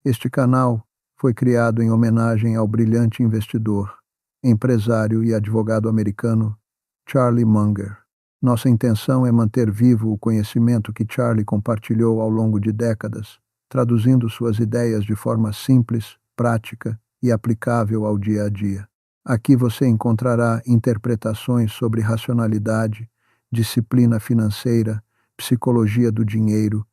Este canal foi criado em homenagem ao brilhante investidor, empresário e advogado americano Charlie Munger. Nossa intenção é manter vivo o conhecimento que Charlie compartilhou ao longo de décadas, traduzindo suas ideias de forma simples, prática e aplicável ao dia a dia. Aqui você encontrará interpretações sobre racionalidade, disciplina financeira, psicologia do dinheiro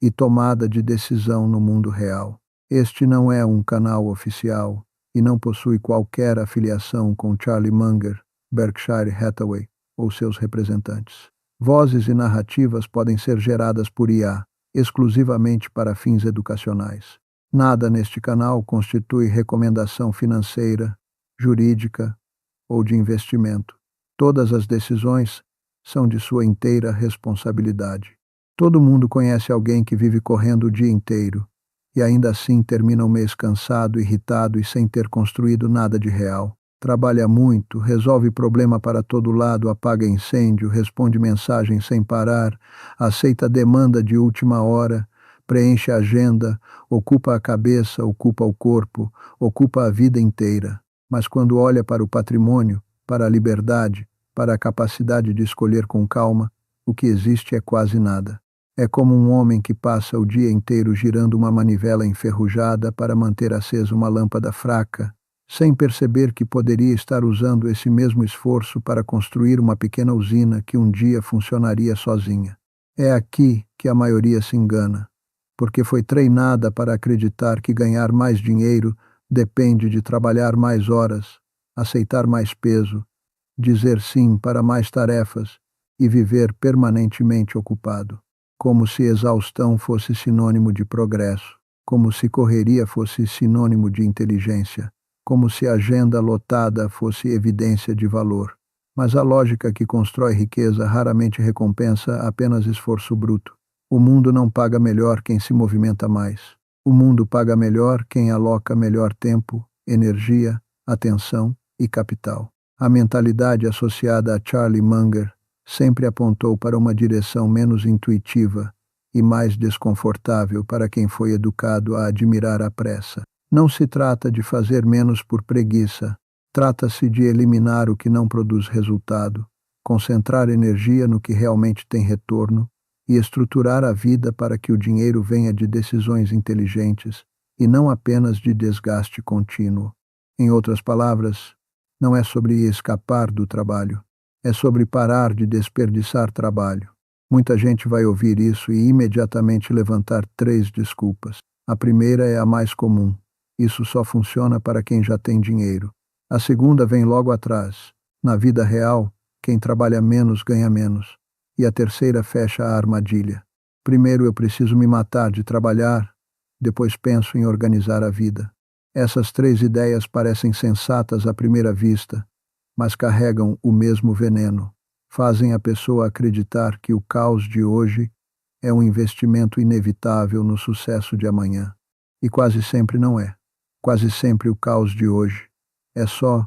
e tomada de decisão no mundo real. Este não é um canal oficial e não possui qualquer afiliação com Charlie Munger, Berkshire Hathaway ou seus representantes. Vozes e narrativas podem ser geradas por IA, exclusivamente para fins educacionais. Nada neste canal constitui recomendação financeira, jurídica ou de investimento. Todas as decisões são de sua inteira responsabilidade. Todo mundo conhece alguém que vive correndo o dia inteiro e ainda assim termina o mês cansado, irritado e sem ter construído nada de real. Trabalha muito, resolve problema para todo lado, apaga incêndio, responde mensagens sem parar, aceita demanda de última hora, preenche a agenda, ocupa a cabeça, ocupa o corpo, ocupa a vida inteira. Mas quando olha para o patrimônio, para a liberdade, para a capacidade de escolher com calma, o que existe é quase nada. É como um homem que passa o dia inteiro girando uma manivela enferrujada para manter acesa uma lâmpada fraca, sem perceber que poderia estar usando esse mesmo esforço para construir uma pequena usina que um dia funcionaria sozinha. É aqui que a maioria se engana, porque foi treinada para acreditar que ganhar mais dinheiro depende de trabalhar mais horas, aceitar mais peso, dizer sim para mais tarefas e viver permanentemente ocupado. Como se exaustão fosse sinônimo de progresso, como se correria fosse sinônimo de inteligência, como se agenda lotada fosse evidência de valor. Mas a lógica que constrói riqueza raramente recompensa apenas esforço bruto. O mundo não paga melhor quem se movimenta mais. O mundo paga melhor quem aloca melhor tempo, energia, atenção e capital. A mentalidade associada a Charlie Munger sempre apontou para uma direção menos intuitiva e mais desconfortável para quem foi educado a admirar a pressa. Não se trata de fazer menos por preguiça, trata-se de eliminar o que não produz resultado, concentrar energia no que realmente tem retorno e estruturar a vida para que o dinheiro venha de decisões inteligentes e não apenas de desgaste contínuo. Em outras palavras, não é sobre escapar do trabalho, é sobre parar de desperdiçar trabalho. Muita gente vai ouvir isso e imediatamente levantar 3 desculpas. A primeira é a mais comum. Isso só funciona para quem já tem dinheiro. A segunda vem logo atrás. Na vida real, quem trabalha menos ganha menos. E a terceira fecha a armadilha. Primeiro eu preciso me matar de trabalhar, depois penso em organizar a vida. Essas 3 ideias parecem sensatas à primeira vista, mas carregam o mesmo veneno. Fazem a pessoa acreditar que o caos de hoje é um investimento inevitável no sucesso de amanhã. E quase sempre não é. Quase sempre o caos de hoje é só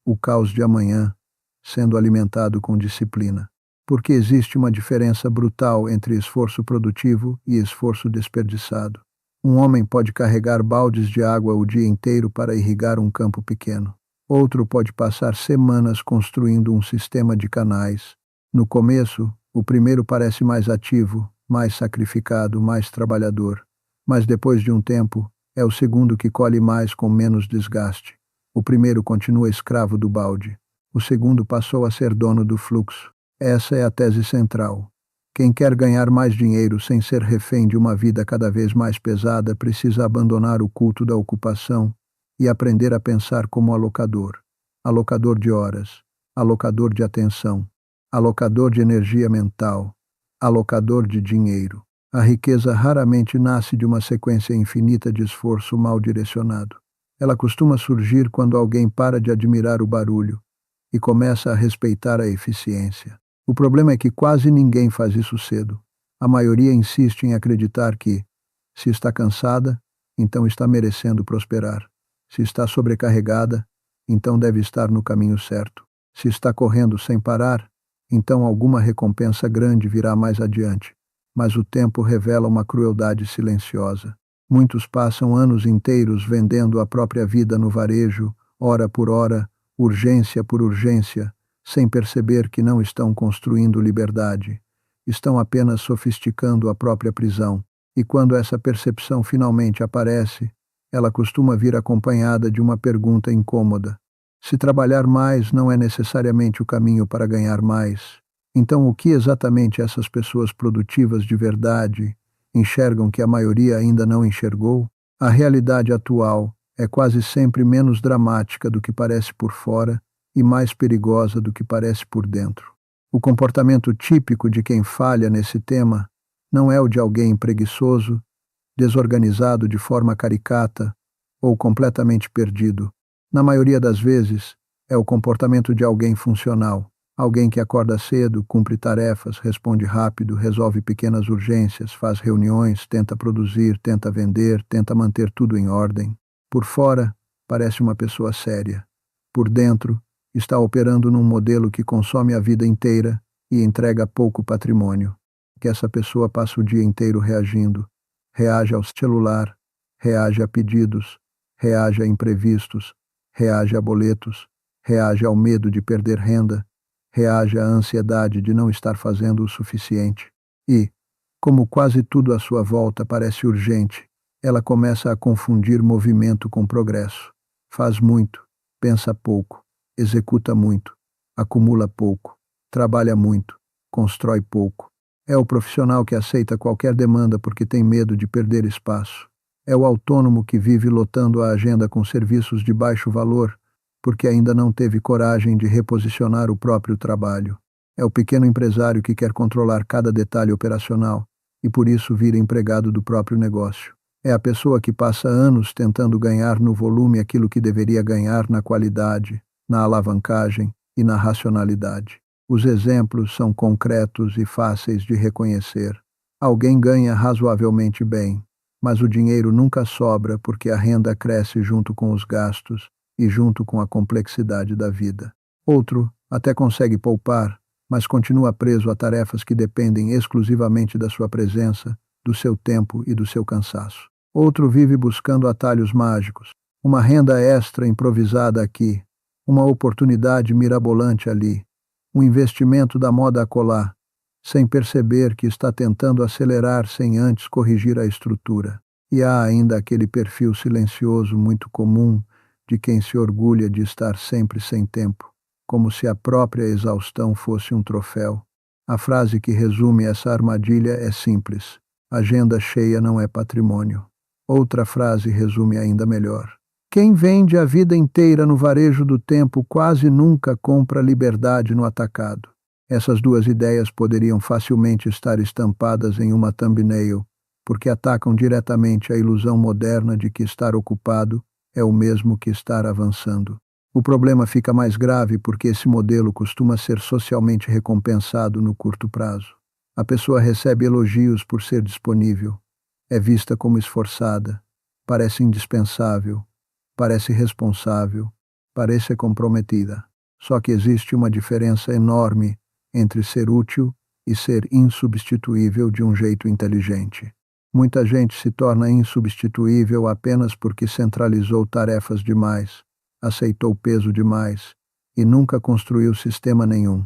o caos de amanhã sendo alimentado com disciplina. Porque existe uma diferença brutal entre esforço produtivo e esforço desperdiçado. Um homem pode carregar baldes de água o dia inteiro para irrigar um campo pequeno. Outro pode passar semanas construindo um sistema de canais. No começo, o primeiro parece mais ativo, mais sacrificado, mais trabalhador. Mas depois de um tempo, é o segundo que colhe mais com menos desgaste. O primeiro continua escravo do balde. O segundo passou a ser dono do fluxo. Essa é a tese central. Quem quer ganhar mais dinheiro sem ser refém de uma vida cada vez mais pesada precisa abandonar o culto da ocupação e aprender a pensar como alocador. Alocador de horas, alocador de atenção, alocador de energia mental, alocador de dinheiro. A riqueza raramente nasce de uma sequência infinita de esforço mal direcionado. Ela costuma surgir quando alguém para de admirar o barulho e começa a respeitar a eficiência. O problema é que quase ninguém faz isso cedo. A maioria insiste em acreditar que, se está cansada, então está merecendo prosperar. Se está sobrecarregada, então deve estar no caminho certo. Se está correndo sem parar, então alguma recompensa grande virá mais adiante. Mas o tempo revela uma crueldade silenciosa. Muitos passam anos inteiros vendendo a própria vida no varejo, hora por hora, urgência por urgência, sem perceber que não estão construindo liberdade. Estão apenas sofisticando a própria prisão. E quando essa percepção finalmente aparece, ela costuma vir acompanhada de uma pergunta incômoda. Se trabalhar mais não é necessariamente o caminho para ganhar mais, então o que exatamente essas pessoas produtivas de verdade enxergam que a maioria ainda não enxergou? A realidade atual é quase sempre menos dramática do que parece por fora e mais perigosa do que parece por dentro. O comportamento típico de quem falha nesse tema não é o de alguém preguiçoso, desorganizado de forma caricata ou completamente perdido. Na maioria das vezes, é o comportamento de alguém funcional, alguém que acorda cedo, cumpre tarefas, responde rápido, resolve pequenas urgências, faz reuniões, tenta produzir, tenta vender, tenta manter tudo em ordem. Por fora, parece uma pessoa séria. Por dentro, está operando num modelo que consome a vida inteira e entrega pouco patrimônio. Que essa pessoa passa o dia inteiro reagindo. Reage ao celular, reage a pedidos, reage a imprevistos, reage a boletos, reage ao medo de perder renda, reage à ansiedade de não estar fazendo o suficiente. E, como quase tudo à sua volta parece urgente, ela começa a confundir movimento com progresso. Faz muito, pensa pouco, executa muito, acumula pouco, trabalha muito, constrói pouco. É o profissional que aceita qualquer demanda porque tem medo de perder espaço. É o autônomo que vive lotando a agenda com serviços de baixo valor porque ainda não teve coragem de reposicionar o próprio trabalho. É o pequeno empresário que quer controlar cada detalhe operacional e por isso vira empregado do próprio negócio. É a pessoa que passa anos tentando ganhar no volume aquilo que deveria ganhar na qualidade, na alavancagem e na racionalidade. Os exemplos são concretos e fáceis de reconhecer. Alguém ganha razoavelmente bem, mas o dinheiro nunca sobra porque a renda cresce junto com os gastos e junto com a complexidade da vida. Outro até consegue poupar, mas continua preso a tarefas que dependem exclusivamente da sua presença, do seu tempo e do seu cansaço. Outro vive buscando atalhos mágicos, uma renda extra improvisada aqui, uma oportunidade mirabolante ali, um investimento da moda acolá, sem perceber que está tentando acelerar sem antes corrigir a estrutura. E há ainda aquele perfil silencioso muito comum de quem se orgulha de estar sempre sem tempo, como se a própria exaustão fosse um troféu. A frase que resume essa armadilha é simples: agenda cheia não é patrimônio. Outra frase resume ainda melhor: quem vende a vida inteira no varejo do tempo quase nunca compra liberdade no atacado. Essas duas ideias poderiam facilmente estar estampadas em uma thumbnail, porque atacam diretamente a ilusão moderna de que estar ocupado é o mesmo que estar avançando. O problema fica mais grave porque esse modelo costuma ser socialmente recompensado no curto prazo. A pessoa recebe elogios por ser disponível, é vista como esforçada, parece indispensável, parece responsável, parece comprometida. Só que existe uma diferença enorme entre ser útil e ser insubstituível de um jeito inteligente. Muita gente se torna insubstituível apenas porque centralizou tarefas demais, aceitou peso demais e nunca construiu sistema nenhum.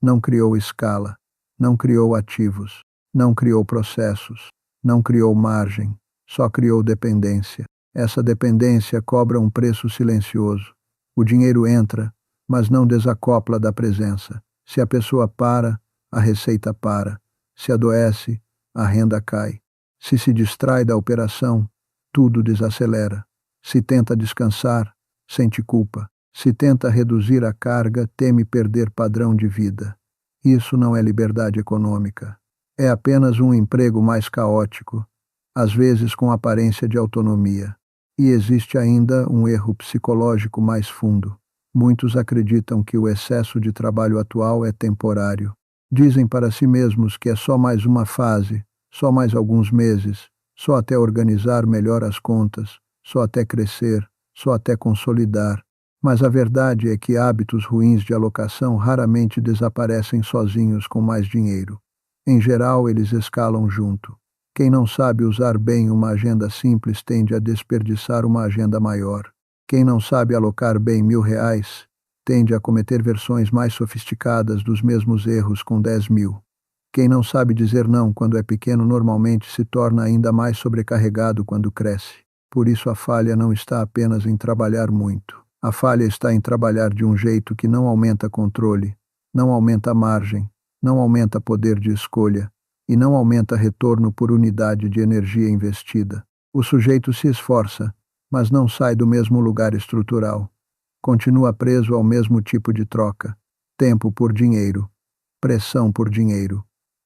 Não criou escala, não criou ativos, não criou processos, não criou margem, só criou dependência. Essa dependência cobra um preço silencioso. O dinheiro entra, mas não desacopla da presença. Se a pessoa para, a receita para. Se adoece, a renda cai. Se distrai da operação, tudo desacelera. Se tenta descansar, sente culpa. Se tenta reduzir a carga, teme perder padrão de vida. Isso não é liberdade econômica. É apenas um emprego mais caótico, às vezes com aparência de autonomia. E existe ainda um erro psicológico mais fundo. Muitos acreditam que o excesso de trabalho atual é temporário. Dizem para si mesmos que é só mais uma fase, só mais alguns meses, só até organizar melhor as contas, só até crescer, só até consolidar. Mas a verdade é que hábitos ruins de alocação raramente desaparecem sozinhos com mais dinheiro. Em geral, eles escalam junto. Quem não sabe usar bem uma agenda simples tende a desperdiçar uma agenda maior. Quem não sabe alocar bem R$ 1.000 tende a cometer versões mais sofisticadas dos mesmos erros com 10.000. Quem não sabe dizer não quando é pequeno normalmente se torna ainda mais sobrecarregado quando cresce. Por isso a falha não está apenas em trabalhar muito. A falha está em trabalhar de um jeito que não aumenta controle, não aumenta margem, não aumenta poder de escolha e não aumenta retorno por unidade de energia investida. O sujeito se esforça, mas não sai do mesmo lugar estrutural. Continua preso ao mesmo tipo de troca: tempo por dinheiro, pressão por dinheiro,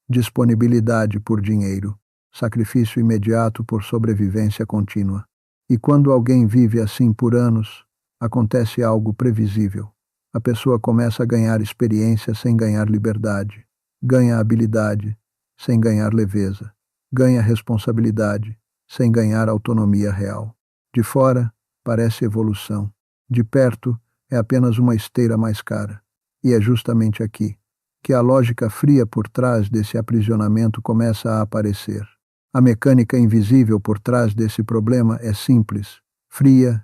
disponibilidade por dinheiro, sacrifício imediato por sobrevivência contínua. E quando alguém vive assim por anos, acontece algo previsível. A pessoa começa a ganhar experiência sem ganhar liberdade, ganha habilidade sem ganhar leveza, ganha responsabilidade sem ganhar autonomia real. De fora, parece evolução. De perto, é apenas uma esteira mais cara. E é justamente aqui que a lógica fria por trás desse aprisionamento começa a aparecer. A mecânica invisível por trás desse problema é simples, fria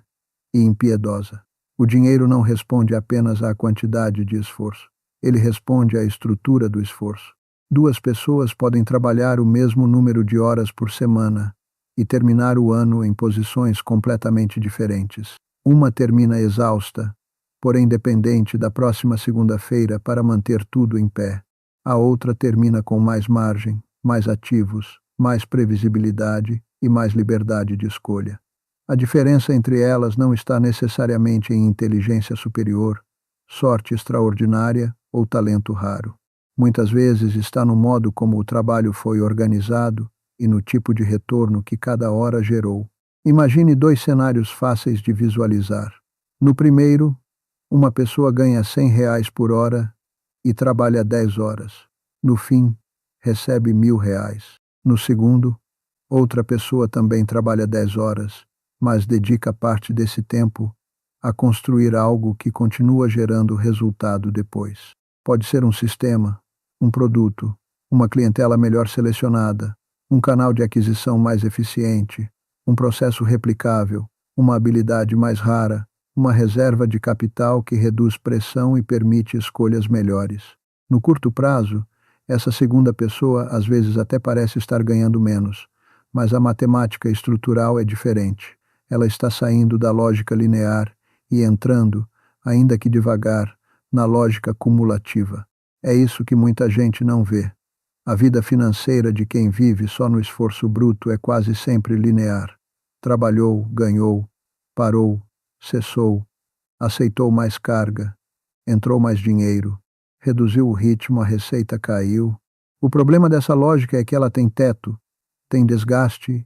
e impiedosa. O dinheiro não responde apenas à quantidade de esforço. Ele responde à estrutura do esforço. Duas pessoas podem trabalhar o mesmo número de horas por semana e terminar o ano em posições completamente diferentes. Uma termina exausta, porém dependente da próxima segunda-feira para manter tudo em pé. A outra termina com mais margem, mais ativos, mais previsibilidade e mais liberdade de escolha. A diferença entre elas não está necessariamente em inteligência superior, sorte extraordinária ou talento raro. Muitas vezes está no modo como o trabalho foi organizado e no tipo de retorno que cada hora gerou. Imagine dois cenários fáceis de visualizar. No primeiro, uma pessoa ganha R$ 100 por hora e trabalha 10 horas. No fim, recebe R$ 1.000. No segundo, outra pessoa também trabalha 10 horas, mas dedica parte desse tempo a construir algo que continua gerando resultado depois. Pode ser um sistema, um produto, uma clientela melhor selecionada, um canal de aquisição mais eficiente, um processo replicável, uma habilidade mais rara, uma reserva de capital que reduz pressão e permite escolhas melhores. No curto prazo, essa segunda pessoa às vezes até parece estar ganhando menos, mas a matemática estrutural é diferente. Ela está saindo da lógica linear e entrando, ainda que devagar, na lógica cumulativa. É isso que muita gente não vê. A vida financeira de quem vive só no esforço bruto é quase sempre linear. Trabalhou, ganhou, parou, cessou, aceitou mais carga, entrou mais dinheiro, reduziu o ritmo, a receita caiu. O problema dessa lógica é que ela tem teto, tem desgaste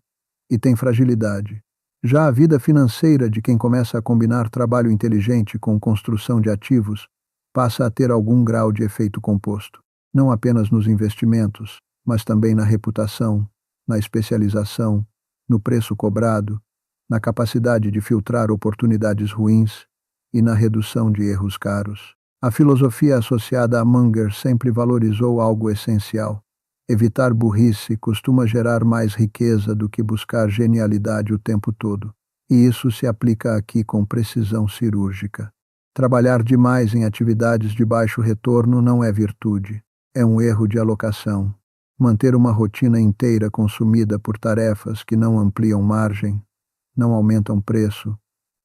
e tem fragilidade. Já a vida financeira de quem começa a combinar trabalho inteligente com construção de ativos passa a ter algum grau de efeito composto, não apenas nos investimentos, mas também na reputação, na especialização, no preço cobrado, na capacidade de filtrar oportunidades ruins e na redução de erros caros. A filosofia associada a Munger sempre valorizou algo essencial. Evitar burrice costuma gerar mais riqueza do que buscar genialidade o tempo todo. E isso se aplica aqui com precisão cirúrgica. Trabalhar demais em atividades de baixo retorno não é virtude, é um erro de alocação. Manter uma rotina inteira consumida por tarefas que não ampliam margem, não aumentam preço,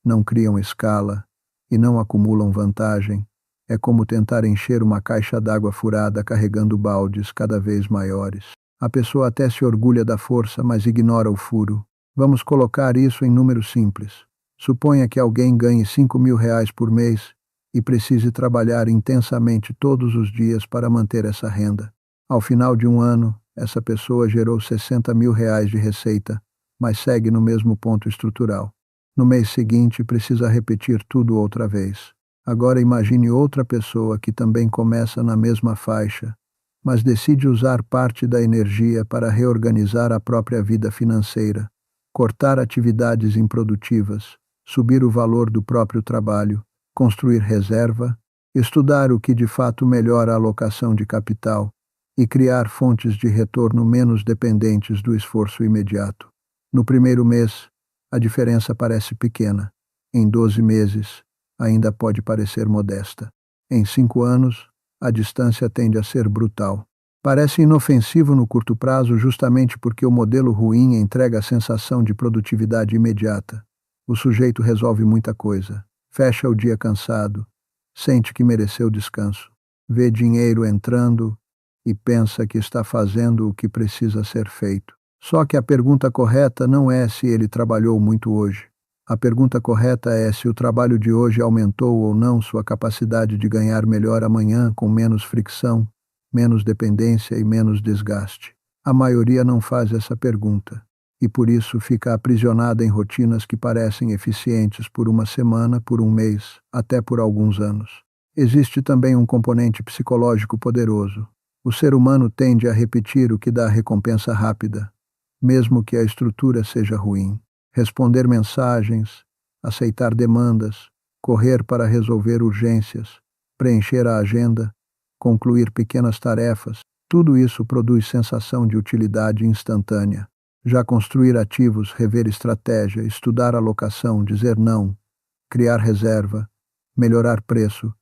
não criam escala e não acumulam vantagem, é como tentar encher uma caixa d'água furada carregando baldes cada vez maiores. A pessoa até se orgulha da força, mas ignora o furo. Vamos colocar isso em números simples. Suponha que alguém ganhe R$ 5.000 por mês e precise trabalhar intensamente todos os dias para manter essa renda. Ao final de um ano, essa pessoa gerou R$ 60.000 de receita, mas segue no mesmo ponto estrutural. No mês seguinte, precisa repetir tudo outra vez. Agora imagine outra pessoa que também começa na mesma faixa, mas decide usar parte da energia para reorganizar a própria vida financeira, cortar atividades improdutivas, subir o valor do próprio trabalho, construir reserva, estudar o que de fato melhora a alocação de capital e criar fontes de retorno menos dependentes do esforço imediato. No primeiro mês, a diferença parece pequena. Em 12 meses, ainda pode parecer modesta. Em 5 anos, a distância tende a ser brutal. Parece inofensivo no curto prazo justamente porque o modelo ruim entrega a sensação de produtividade imediata. O sujeito resolve muita coisa, fecha o dia cansado, sente que mereceu descanso, vê dinheiro entrando e pensa que está fazendo o que precisa ser feito. Só que a pergunta correta não é se ele trabalhou muito hoje. A pergunta correta é se o trabalho de hoje aumentou ou não sua capacidade de ganhar melhor amanhã com menos fricção, menos dependência e menos desgaste. A maioria não faz essa pergunta, e por isso fica aprisionada em rotinas que parecem eficientes por uma semana, por um mês, até por alguns anos. Existe também um componente psicológico poderoso. O ser humano tende a repetir o que dá recompensa rápida, mesmo que a estrutura seja ruim. Responder mensagens, aceitar demandas, correr para resolver urgências, preencher a agenda, concluir pequenas tarefas, tudo isso produz sensação de utilidade instantânea. Já construir ativos, rever estratégia, estudar alocação, dizer não, criar reserva, melhorar preço,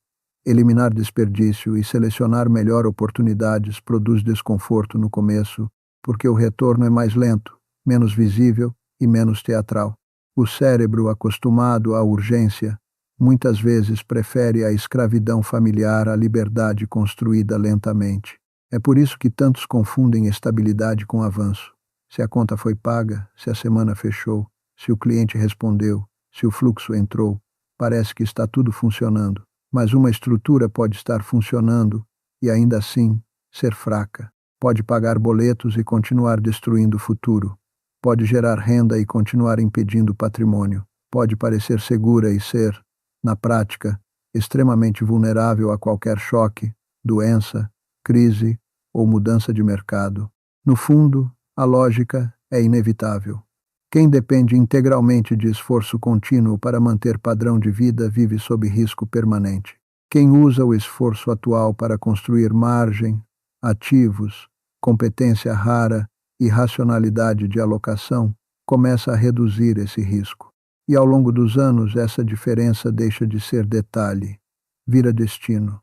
eliminar desperdício e selecionar melhor oportunidades produz desconforto no começo, porque o retorno é mais lento, menos visível e menos teatral. O cérebro, acostumado à urgência, muitas vezes prefere a escravidão familiar à liberdade construída lentamente. É por isso que tantos confundem estabilidade com avanço. Se a conta foi paga, se a semana fechou, se o cliente respondeu, se o fluxo entrou, parece que está tudo funcionando. Mas uma estrutura pode estar funcionando e ainda assim ser fraca. Pode pagar boletos e continuar destruindo o futuro. Pode gerar renda e continuar impedindo o patrimônio. Pode parecer segura e ser, na prática, extremamente vulnerável a qualquer choque, doença, crise ou mudança de mercado. No fundo, a lógica é inevitável. Quem depende integralmente de esforço contínuo para manter padrão de vida vive sob risco permanente. Quem usa o esforço atual para construir margem, ativos, competência rara e racionalidade de alocação, começa a reduzir esse risco. E ao longo dos anos, essa diferença deixa de ser detalhe, vira destino,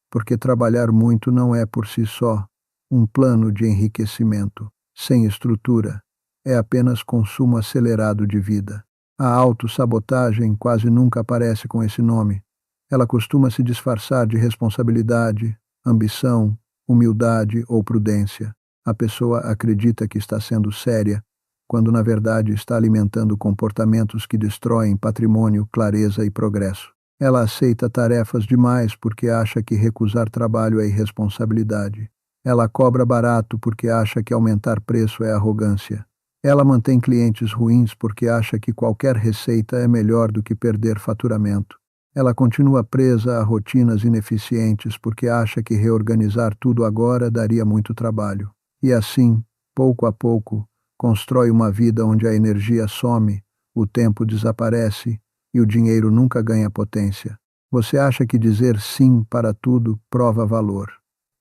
porque trabalhar muito não é por si só um plano de enriquecimento, sem estrutura, é apenas consumo acelerado de vida. A autossabotagem quase nunca aparece com esse nome. Ela costuma se disfarçar de responsabilidade, ambição, humildade ou prudência. A pessoa acredita que está sendo séria, quando na verdade está alimentando comportamentos que destroem patrimônio, clareza e progresso. Ela aceita tarefas demais porque acha que recusar trabalho é irresponsabilidade. Ela cobra barato porque acha que aumentar preço é arrogância. Ela mantém clientes ruins porque acha que qualquer receita é melhor do que perder faturamento. Ela continua presa a rotinas ineficientes porque acha que reorganizar tudo agora daria muito trabalho. E assim, pouco a pouco, constrói uma vida onde a energia some, o tempo desaparece e o dinheiro nunca ganha potência. Você acha que dizer sim para tudo prova valor.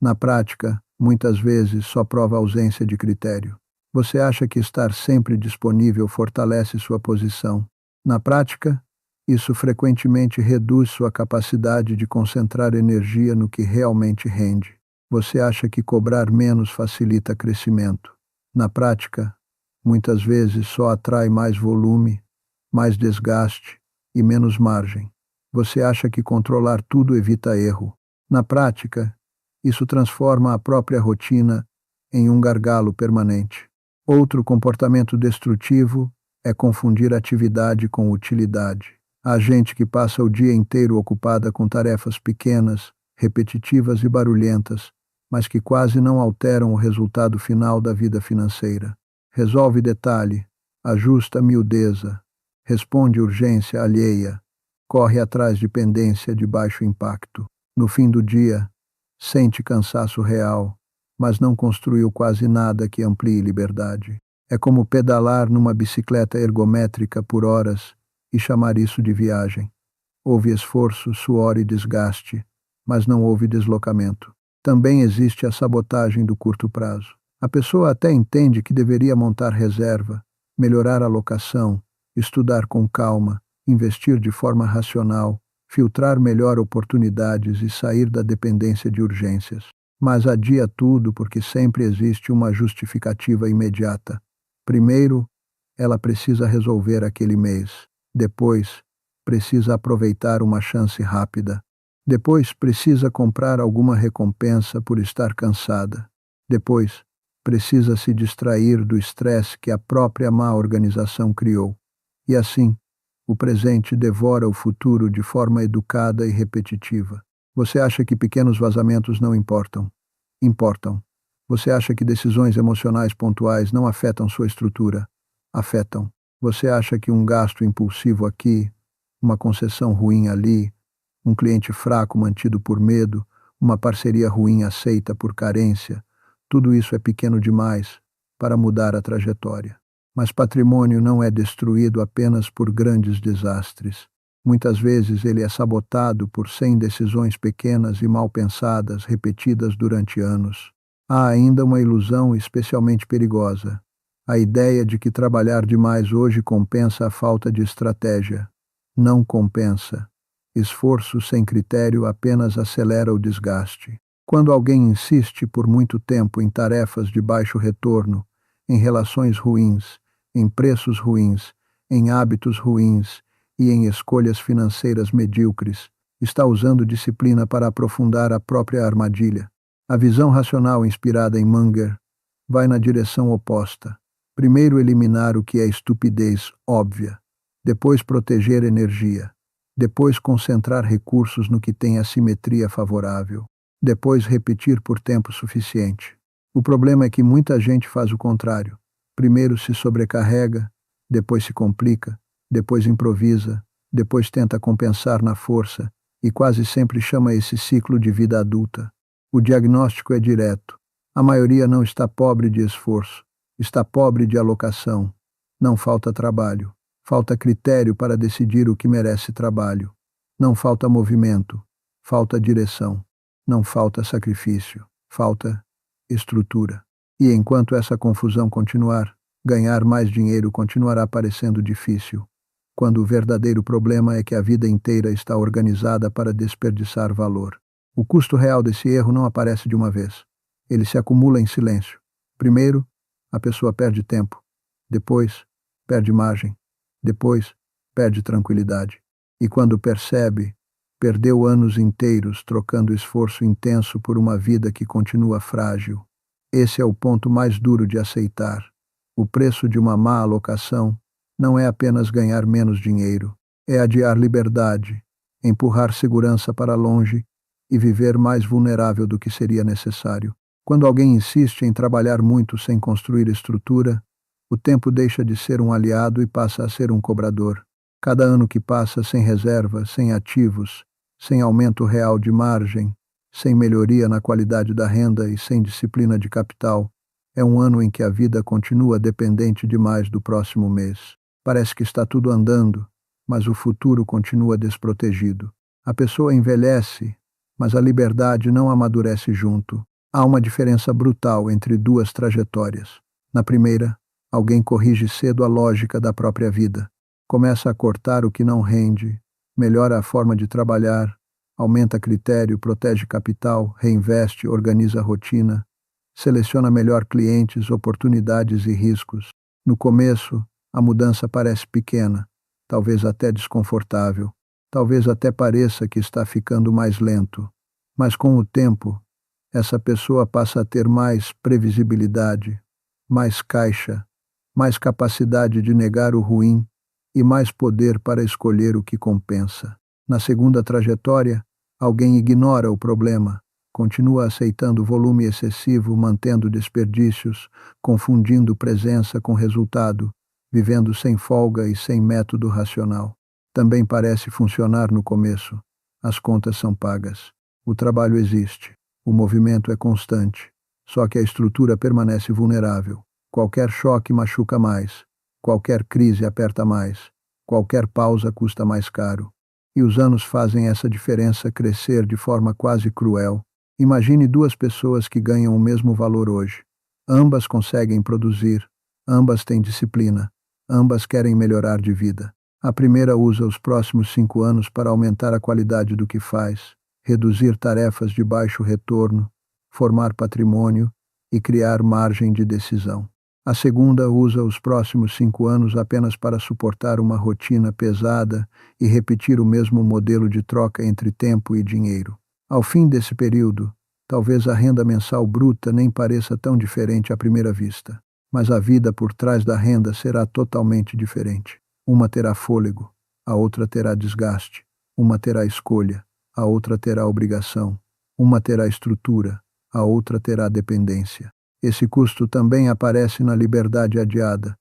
Na prática, muitas vezes só prova ausência de critério. Você acha que estar sempre disponível fortalece sua posição. Na prática, isso frequentemente reduz sua capacidade de concentrar energia no que realmente rende. Você acha que cobrar menos facilita crescimento. Na prática, muitas vezes só atrai mais volume, mais desgaste e menos margem. Você acha que controlar tudo evita erro. Na prática, isso transforma a própria rotina em um gargalo permanente. Outro comportamento destrutivo é confundir atividade com utilidade. Há gente que passa o dia inteiro ocupada com tarefas pequenas, repetitivas e barulhentas, mas que quase não alteram o resultado final da vida financeira. Resolve detalhe, ajusta miudeza, responde urgência alheia, corre atrás de pendência de baixo impacto. No fim do dia, sente cansaço real, mas não construiu quase nada que amplie liberdade. É como pedalar numa bicicleta ergométrica por horas e chamar isso de viagem. Houve esforço, suor e desgaste, mas não houve deslocamento. Também existe a sabotagem do curto prazo. A pessoa até entende que deveria montar reserva, melhorar a alocação, estudar com calma, investir de forma racional, filtrar melhor oportunidades e sair da dependência de urgências. Mas adia tudo porque sempre existe uma justificativa imediata. Primeiro, ela precisa resolver aquele mês. Depois, precisa aproveitar uma chance rápida. Depois, precisa comprar alguma recompensa por estar cansada. Depois, precisa se distrair do estresse que a própria má organização criou. E assim, o presente devora o futuro de forma educada e repetitiva. Você acha que pequenos vazamentos não importam? Importam. Você acha que decisões emocionais pontuais não afetam sua estrutura? Afetam. Você acha que um gasto impulsivo aqui, uma concessão ruim ali, um cliente fraco mantido por medo, uma parceria ruim aceita por carência, tudo isso é pequeno demais para mudar a trajetória. Mas patrimônio não é destruído apenas por grandes desastres. Muitas vezes ele é sabotado por 100 decisões pequenas e mal pensadas, repetidas durante anos. Há ainda uma ilusão especialmente perigosa: a ideia de que trabalhar demais hoje compensa a falta de estratégia. Não compensa. Esforço sem critério apenas acelera o desgaste. Quando alguém insiste por muito tempo em tarefas de baixo retorno, em relações ruins, em preços ruins, em hábitos ruins e em escolhas financeiras medíocres, está usando disciplina para aprofundar a própria armadilha. A visão racional inspirada em Munger vai na direção oposta. Primeiro eliminar o que é estupidez óbvia, depois proteger energia, depois concentrar recursos no que tem assimetria favorável, depois repetir por tempo suficiente. O problema é que muita gente faz o contrário. Primeiro se sobrecarrega, depois se complica, depois improvisa, depois tenta compensar na força e quase sempre chama esse ciclo de vida adulta. O diagnóstico é direto. A maioria não está pobre de esforço, está pobre de alocação. Não falta trabalho. Falta critério para decidir o que merece trabalho. Não falta movimento. Falta direção. Não falta sacrifício. Falta estrutura. E enquanto essa confusão continuar, ganhar mais dinheiro continuará parecendo difícil, quando o verdadeiro problema é que a vida inteira está organizada para desperdiçar valor. O custo real desse erro não aparece de uma vez. Ele se acumula em silêncio. Primeiro, a pessoa perde tempo. Depois, perde margem. Depois, perde tranquilidade. E quando percebe, perdeu anos inteiros trocando esforço intenso por uma vida que continua frágil. Esse é o ponto mais duro de aceitar. O preço de uma má alocação não é apenas ganhar menos dinheiro, é adiar liberdade, empurrar segurança para longe e viver mais vulnerável do que seria necessário. Quando alguém insiste em trabalhar muito sem construir estrutura, o tempo deixa de ser um aliado e passa a ser um cobrador. Cada ano que passa sem reserva, sem ativos, sem aumento real de margem, sem melhoria na qualidade da renda e sem disciplina de capital, é um ano em que a vida continua dependente demais do próximo mês. Parece que está tudo andando, mas o futuro continua desprotegido. A pessoa envelhece, mas a liberdade não amadurece junto. Há uma diferença brutal entre duas trajetórias. Na primeira, alguém corrige cedo a lógica da própria vida. Começa a cortar o que não rende, melhora a forma de trabalhar, aumenta critério, protege capital, reinveste, organiza a rotina, seleciona melhor clientes, oportunidades e riscos. No começo, a mudança parece pequena, talvez até desconfortável, talvez até pareça que está ficando mais lento. Mas com o tempo, essa pessoa passa a ter mais previsibilidade, mais caixa, mais capacidade de negar o ruim e mais poder para escolher o que compensa. Na segunda trajetória, alguém ignora o problema, continua aceitando volume excessivo, mantendo desperdícios, confundindo presença com resultado, vivendo sem folga e sem método racional. Também parece funcionar no começo. As contas são pagas. O trabalho existe. O movimento é constante. Só que a estrutura permanece vulnerável. Qualquer choque machuca mais. Qualquer crise aperta mais. Qualquer pausa custa mais caro. E os anos fazem essa diferença crescer de forma quase cruel. Imagine duas pessoas que ganham o mesmo valor hoje. Ambas conseguem produzir, ambas têm disciplina, ambas querem melhorar de vida. A primeira usa os próximos 5 anos para aumentar a qualidade do que faz, reduzir tarefas de baixo retorno, formar patrimônio e criar margem de decisão. A segunda usa os próximos 5 anos apenas para suportar uma rotina pesada e repetir o mesmo modelo de troca entre tempo e dinheiro. Ao fim desse período, talvez a renda mensal bruta nem pareça tão diferente à primeira vista, mas a vida por trás da renda será totalmente diferente. Uma terá fôlego, a outra terá desgaste. Uma terá escolha, a outra terá obrigação. Uma terá estrutura, a outra terá dependência. Esse custo também aparece na liberdade adiada.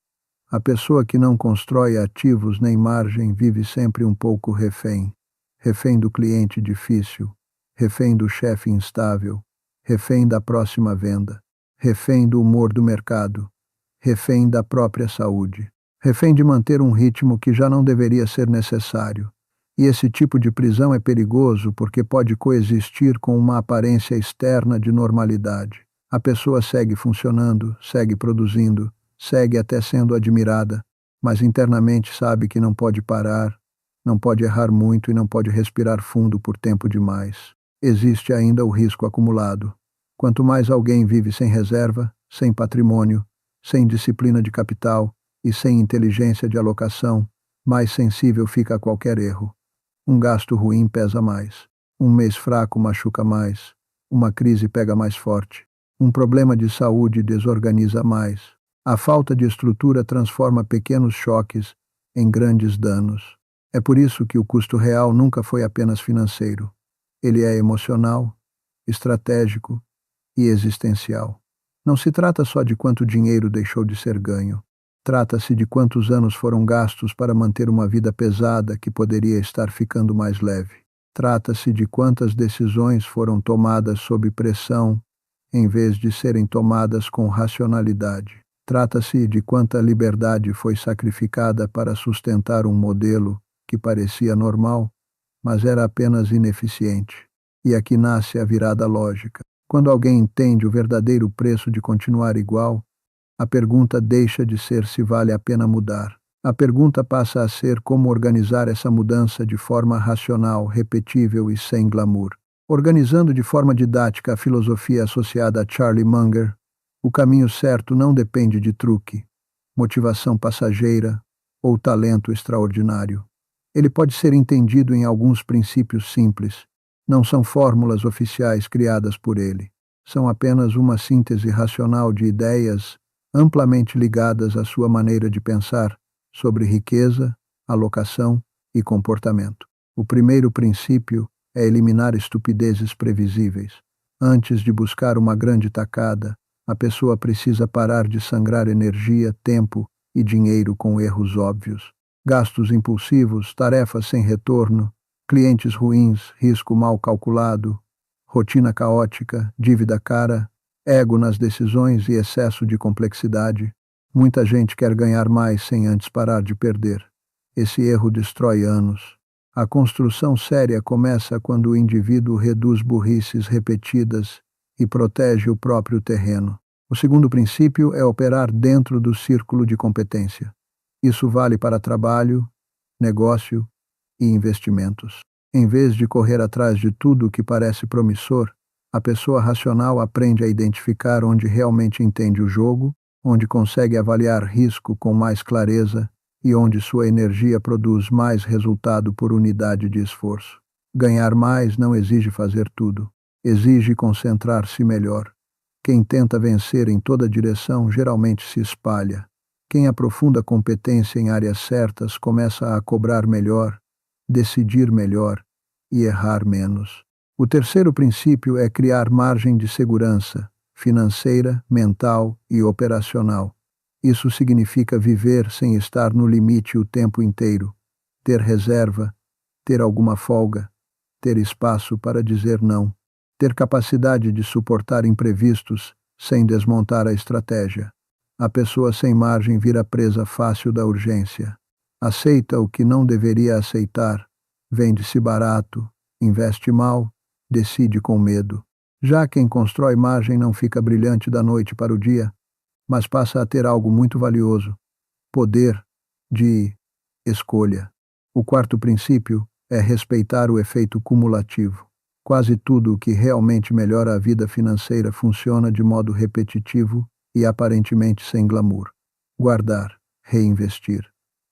A pessoa que não constrói ativos nem margem vive sempre um pouco refém. Refém do cliente difícil, refém do chefe instável, refém da próxima venda, refém do humor do mercado, refém da própria saúde, refém de manter um ritmo que já não deveria ser necessário. E esse tipo de prisão é perigoso porque pode coexistir com uma aparência externa de normalidade. A pessoa segue funcionando, segue produzindo, segue até sendo admirada, mas internamente sabe que não pode parar, não pode errar muito e não pode respirar fundo por tempo demais. Existe ainda o risco acumulado. Quanto mais alguém vive sem reserva, sem patrimônio, sem disciplina de capital e sem inteligência de alocação, mais sensível fica a qualquer erro. Um gasto ruim pesa mais. Um mês fraco machuca mais. Uma crise pega mais forte. Um problema de saúde desorganiza mais. A falta de estrutura transforma pequenos choques em grandes danos. É por isso que o custo real nunca foi apenas financeiro. Ele é emocional, estratégico e existencial. Não se trata só de quanto dinheiro deixou de ser ganho. Trata-se de quantos anos foram gastos para manter uma vida pesada que poderia estar ficando mais leve. Trata-se de quantas decisões foram tomadas sob pressão em vez de serem tomadas com racionalidade. Trata-se de quanta liberdade foi sacrificada para sustentar um modelo que parecia normal, mas era apenas ineficiente. E aqui nasce a virada lógica. Quando alguém entende o verdadeiro preço de continuar igual, a pergunta deixa de ser se vale a pena mudar. A pergunta passa a ser como organizar essa mudança de forma racional, repetível e sem glamour. Organizando de forma didática a filosofia associada a Charlie Munger, o caminho certo não depende de truque, motivação passageira ou talento extraordinário. Ele pode ser entendido em alguns princípios simples. Não são fórmulas oficiais criadas por ele. São apenas uma síntese racional de ideias amplamente ligadas à sua maneira de pensar sobre riqueza, alocação e comportamento. O primeiro princípio é eliminar estupidezes previsíveis. Antes de buscar uma grande tacada, a pessoa precisa parar de sangrar energia, tempo e dinheiro com erros óbvios. Gastos impulsivos, tarefas sem retorno, clientes ruins, risco mal calculado, rotina caótica, dívida cara, ego nas decisões e excesso de complexidade. Muita gente quer ganhar mais sem antes parar de perder. Esse erro destrói anos. A construção séria começa quando o indivíduo reduz burrices repetidas e protege o próprio terreno. O segundo princípio é operar dentro do círculo de competência. Isso vale para trabalho, negócio e investimentos. Em vez de correr atrás de tudo o que parece promissor, a pessoa racional aprende a identificar onde realmente entende o jogo, onde consegue avaliar risco com mais clareza e onde sua energia produz mais resultado por unidade de esforço. Ganhar mais não exige fazer tudo, exige concentrar-se melhor. Quem tenta vencer em toda direção geralmente se espalha. Quem aprofunda competência em áreas certas começa a cobrar melhor, decidir melhor e errar menos. O terceiro princípio é criar margem de segurança, financeira, mental e operacional. Isso significa viver sem estar no limite o tempo inteiro, ter reserva, ter alguma folga, ter espaço para dizer não, ter capacidade de suportar imprevistos sem desmontar a estratégia. A pessoa sem margem vira presa fácil da urgência. Aceita o que não deveria aceitar, vende-se barato, investe mal, decide com medo. Já quem constrói margem não fica brilhante da noite para o dia, mas passa a ter algo muito valioso: poder de escolha. O quarto princípio é respeitar o efeito cumulativo. Quase tudo o que realmente melhora a vida financeira funciona de modo repetitivo e aparentemente sem glamour. Guardar, reinvestir,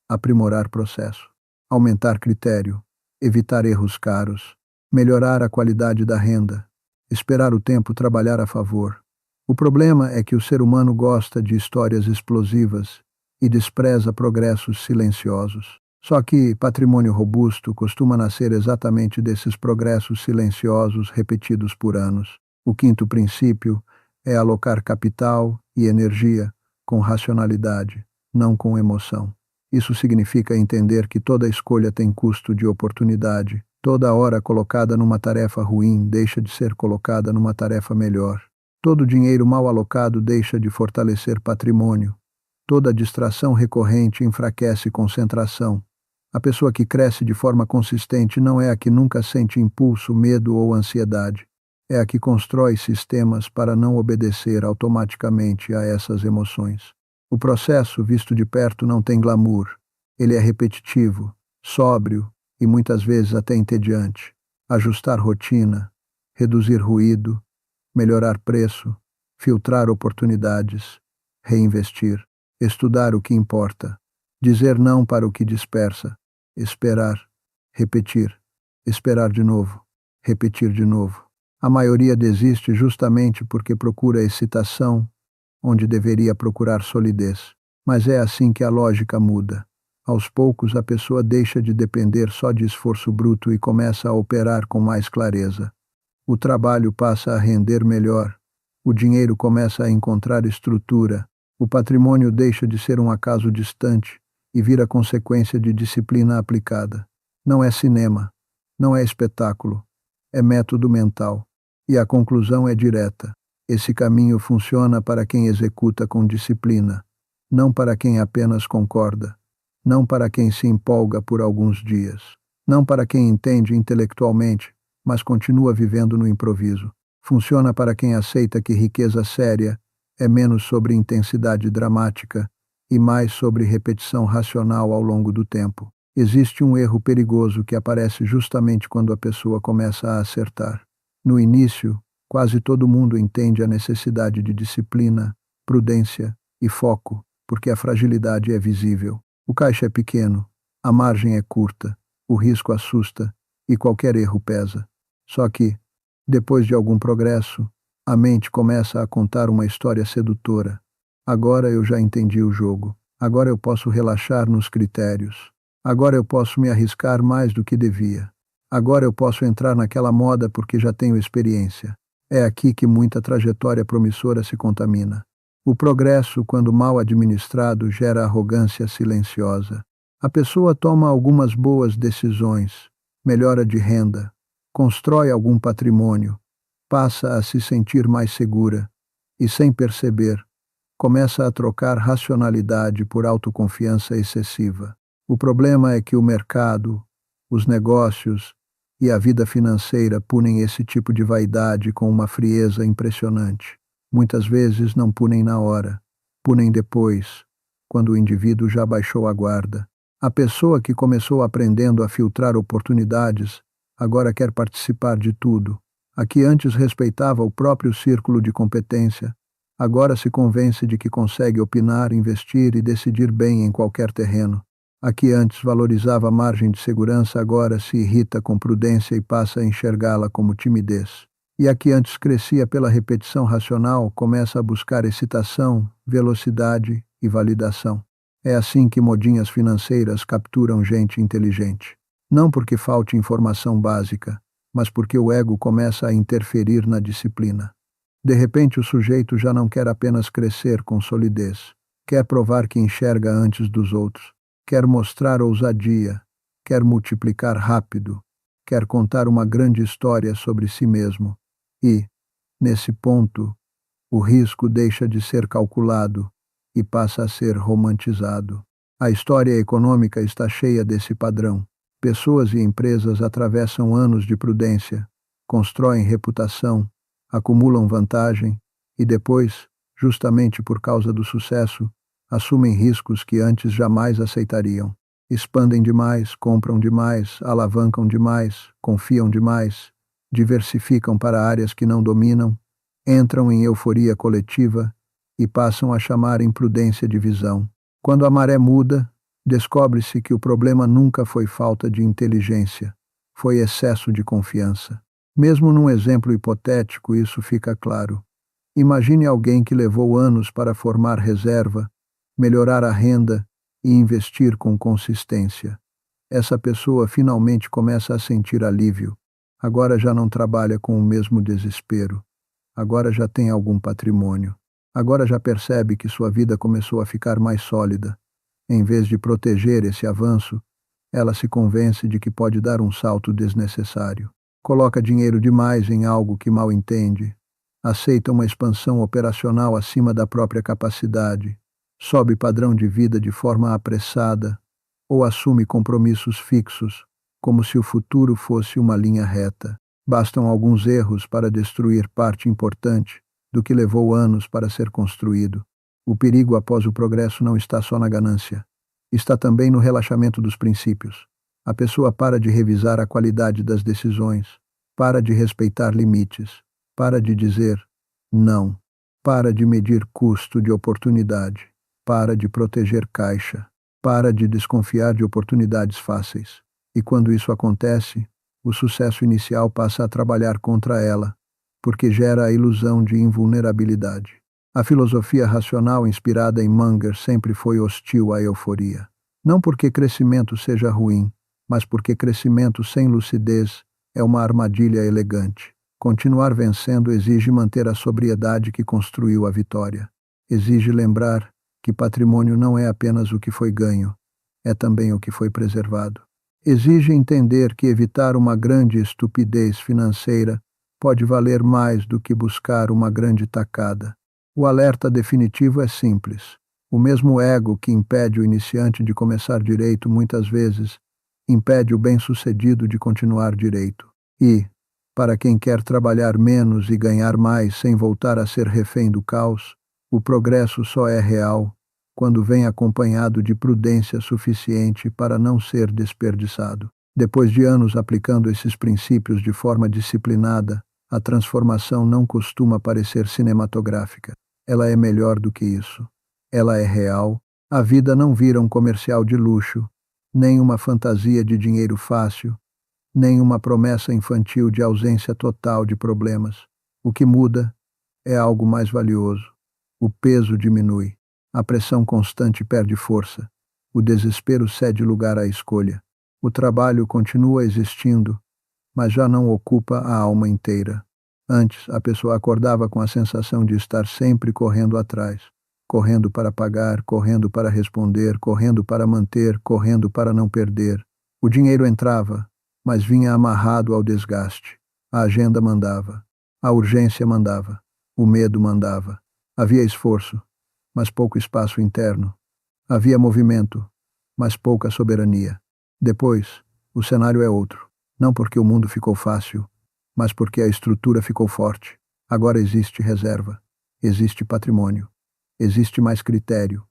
aprimorar processo, aumentar critério, evitar erros caros, melhorar a qualidade da renda, esperar o tempo trabalhar a favor. O problema é que o ser humano gosta de histórias explosivas e despreza progressos silenciosos. Só que patrimônio robusto costuma nascer exatamente desses progressos silenciosos repetidos por anos. O quinto princípio é alocar capital e energia com racionalidade, não com emoção. Isso significa entender que toda escolha tem custo de oportunidade. Toda hora colocada numa tarefa ruim deixa de ser colocada numa tarefa melhor. Todo dinheiro mal alocado deixa de fortalecer patrimônio. Toda distração recorrente enfraquece concentração. A pessoa que cresce de forma consistente não é a que nunca sente impulso, medo ou ansiedade. É a que constrói sistemas para não obedecer automaticamente a essas emoções. O processo, visto de perto, não tem glamour. Ele é repetitivo, sóbrio e muitas vezes até entediante. Ajustar rotina, reduzir ruído, melhorar preço, filtrar oportunidades, reinvestir, estudar o que importa, dizer não para o que dispersa, esperar, repetir, esperar de novo, repetir de novo. A maioria desiste justamente porque procura excitação onde deveria procurar solidez. Mas é assim que a lógica muda. Aos poucos a pessoa deixa de depender só de esforço bruto e começa a operar com mais clareza. O trabalho passa a render melhor. O dinheiro começa a encontrar estrutura. O patrimônio deixa de ser um acaso distante e vira consequência de disciplina aplicada. Não é cinema, não é espetáculo, é método mental. E a conclusão é direta. Esse caminho funciona para quem executa com disciplina, não para quem apenas concorda, não para quem se empolga por alguns dias, não para quem entende intelectualmente, mas continua vivendo no improviso. Funciona para quem aceita que riqueza séria é menos sobre intensidade dramática e mais sobre repetição racional ao longo do tempo. Existe um erro perigoso que aparece justamente quando a pessoa começa a acertar. No início, quase todo mundo entende a necessidade de disciplina, prudência e foco, porque a fragilidade é visível. O caixa é pequeno, a margem é curta, o risco assusta e qualquer erro pesa. Só que, depois de algum progresso, a mente começa a contar uma história sedutora. Agora eu já entendi o jogo. Agora eu posso relaxar nos critérios. Agora eu posso me arriscar mais do que devia. Agora eu posso entrar naquela moda porque já tenho experiência. É aqui que muita trajetória promissora se contamina. O progresso, quando mal administrado, gera arrogância silenciosa. A pessoa toma algumas boas decisões, melhora de renda, constrói algum patrimônio, passa a se sentir mais segura e, sem perceber, começa a trocar racionalidade por autoconfiança excessiva. O problema é que o mercado, os negócios e a vida financeira punem esse tipo de vaidade com uma frieza impressionante. Muitas vezes não punem na hora, punem depois, quando o indivíduo já baixou a guarda. A pessoa que começou aprendendo a filtrar oportunidades agora quer participar de tudo. A que antes respeitava o próprio círculo de competência, agora se convence de que consegue opinar, investir e decidir bem em qualquer terreno. A que antes valorizava a margem de segurança agora se irrita com prudência e passa a enxergá-la como timidez. E a que antes crescia pela repetição racional começa a buscar excitação, velocidade e validação. É assim que modinhas financeiras capturam gente inteligente. Não porque falte informação básica, mas porque o ego começa a interferir na disciplina. De repente o sujeito já não quer apenas crescer com solidez, quer provar que enxerga antes dos outros, quer mostrar ousadia, quer multiplicar rápido, quer contar uma grande história sobre si mesmo. E, nesse ponto, o risco deixa de ser calculado e passa a ser romantizado. A história econômica está cheia desse padrão. Pessoas e empresas atravessam anos de prudência, constroem reputação, acumulam vantagem e depois, justamente por causa do sucesso, assumem riscos que antes jamais aceitariam. Expandem demais, compram demais, alavancam demais, confiam demais, diversificam para áreas que não dominam, entram em euforia coletiva e passam a chamar imprudência de visão. Quando a maré muda, descobre-se que o problema nunca foi falta de inteligência, foi excesso de confiança. Mesmo num exemplo hipotético, isso fica claro. Imagine alguém que levou anos para formar reserva, melhorar a renda e investir com consistência. Essa pessoa finalmente começa a sentir alívio. Agora já não trabalha com o mesmo desespero. Agora já tem algum patrimônio. Agora já percebe que sua vida começou a ficar mais sólida. Em vez de proteger esse avanço, ela se convence de que pode dar um salto desnecessário. Coloca dinheiro demais em algo que mal entende. Aceita uma expansão operacional acima da própria capacidade. Sobe padrão de vida de forma apressada ou assume compromissos fixos, como se o futuro fosse uma linha reta. Bastam alguns erros para destruir parte importante do que levou anos para ser construído. O perigo após o progresso não está só na ganância. Está também no relaxamento dos princípios. A pessoa para de revisar a qualidade das decisões, para de respeitar limites, para de dizer não, para de medir custo de oportunidade, para de proteger caixa, para de desconfiar de oportunidades fáceis. E quando isso acontece, o sucesso inicial passa a trabalhar contra ela, porque gera a ilusão de invulnerabilidade. A filosofia racional inspirada em Munger sempre foi hostil à euforia. Não porque crescimento seja ruim, mas porque crescimento sem lucidez é uma armadilha elegante. Continuar vencendo exige manter a sobriedade que construiu a vitória. Exige lembrar que patrimônio não é apenas o que foi ganho, é também o que foi preservado. Exige entender que evitar uma grande estupidez financeira pode valer mais do que buscar uma grande tacada. O alerta definitivo é simples. O mesmo ego que impede o iniciante de começar direito muitas vezes impede o bem-sucedido de continuar direito. E, para quem quer trabalhar menos e ganhar mais sem voltar a ser refém do caos, o progresso só é real quando vem acompanhado de prudência suficiente para não ser desperdiçado. Depois de anos aplicando esses princípios de forma disciplinada, a transformação não costuma parecer cinematográfica. Ela é melhor do que isso. Ela é real. A vida não vira um comercial de luxo, nem uma fantasia de dinheiro fácil, nem uma promessa infantil de ausência total de problemas. O que muda é algo mais valioso. O peso diminui. A pressão constante perde força. O desespero cede lugar à escolha. O trabalho continua existindo, mas já não ocupa a alma inteira. Antes, a pessoa acordava com a sensação de estar sempre correndo atrás. Correndo para pagar, correndo para responder, correndo para manter, correndo para não perder. O dinheiro entrava, mas vinha amarrado ao desgaste. A agenda mandava. A urgência mandava. O medo mandava. Havia esforço, mas pouco espaço interno. Havia movimento, mas pouca soberania. Depois, o cenário é outro. Não porque o mundo ficou fácil, mas porque a estrutura ficou forte. Agora existe reserva, existe patrimônio, existe mais critério,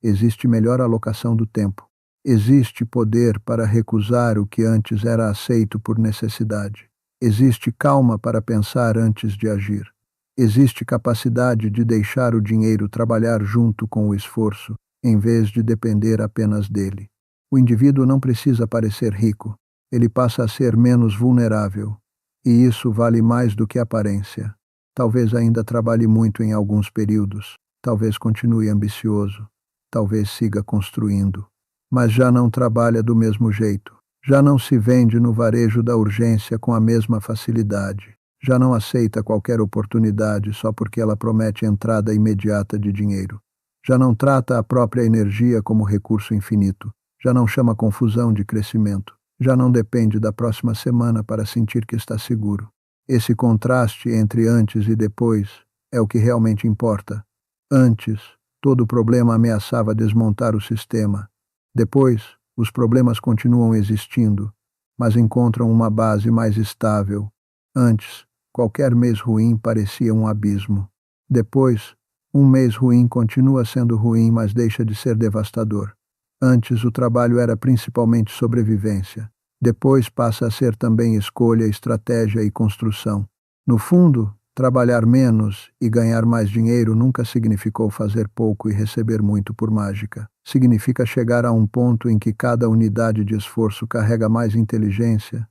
existe melhor alocação do tempo, existe poder para recusar o que antes era aceito por necessidade, existe calma para pensar antes de agir, existe capacidade de deixar o dinheiro trabalhar junto com o esforço, em vez de depender apenas dele. O indivíduo não precisa parecer rico, ele passa a ser menos vulnerável. E isso vale mais do que aparência. Talvez ainda trabalhe muito em alguns períodos, talvez continue ambicioso, talvez siga construindo, mas já não trabalha do mesmo jeito, já não se vende no varejo da urgência com a mesma facilidade, já não aceita qualquer oportunidade só porque ela promete entrada imediata de dinheiro, já não trata a própria energia como recurso infinito, já não chama confusão de crescimento. Já não depende da próxima semana para sentir que está seguro. Esse contraste entre antes e depois é o que realmente importa. Antes, todo problema ameaçava desmontar o sistema. Depois, os problemas continuam existindo, mas encontram uma base mais estável. Antes, Qualquer mês ruim parecia um abismo. Depois, um mês ruim continua sendo ruim, mas deixa de ser devastador. Antes, o trabalho era principalmente sobrevivência. Depois passa a ser também escolha, estratégia e construção. No fundo, trabalhar menos e ganhar mais dinheiro nunca significou fazer pouco e receber muito por mágica. Significa chegar a um ponto em que cada unidade de esforço carrega mais inteligência,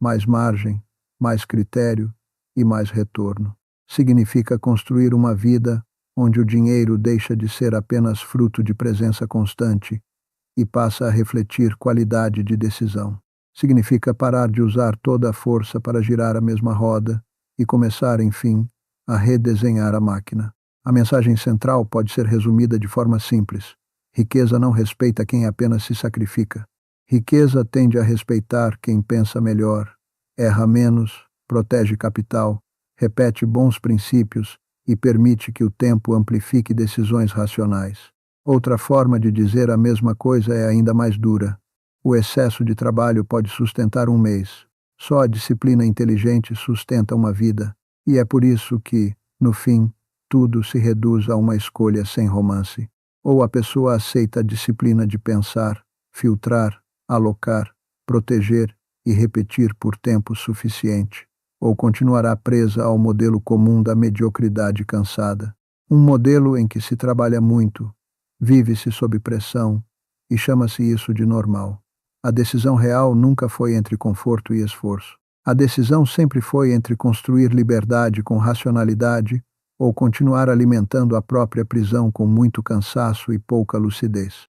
mais margem, mais critério e mais retorno. Significa construir uma vida onde o dinheiro deixa de ser apenas fruto de presença constante e passa a refletir qualidade de decisão. Significa parar de usar toda a força para girar a mesma roda e começar, enfim, a redesenhar a máquina. A mensagem central pode ser resumida de forma simples. Riqueza não respeita quem apenas se sacrifica. Riqueza tende a respeitar quem pensa melhor, erra menos, protege capital, repete bons princípios e permite que o tempo amplifique decisões racionais. Outra forma de dizer a mesma coisa é ainda mais dura. O excesso de trabalho pode sustentar um mês. Só a disciplina inteligente sustenta uma vida. E é por isso que, no fim, tudo se reduz a uma escolha sem romance. Ou a pessoa aceita a disciplina de pensar, filtrar, alocar, proteger e repetir por tempo suficiente, ou continuará presa ao modelo comum da mediocridade cansada. Um modelo em que se trabalha muito, vive-se sob pressão e chama-se isso de normal. A decisão real nunca foi entre conforto e esforço. A decisão sempre foi entre construir liberdade com racionalidade ou continuar alimentando a própria prisão com muito cansaço e pouca lucidez.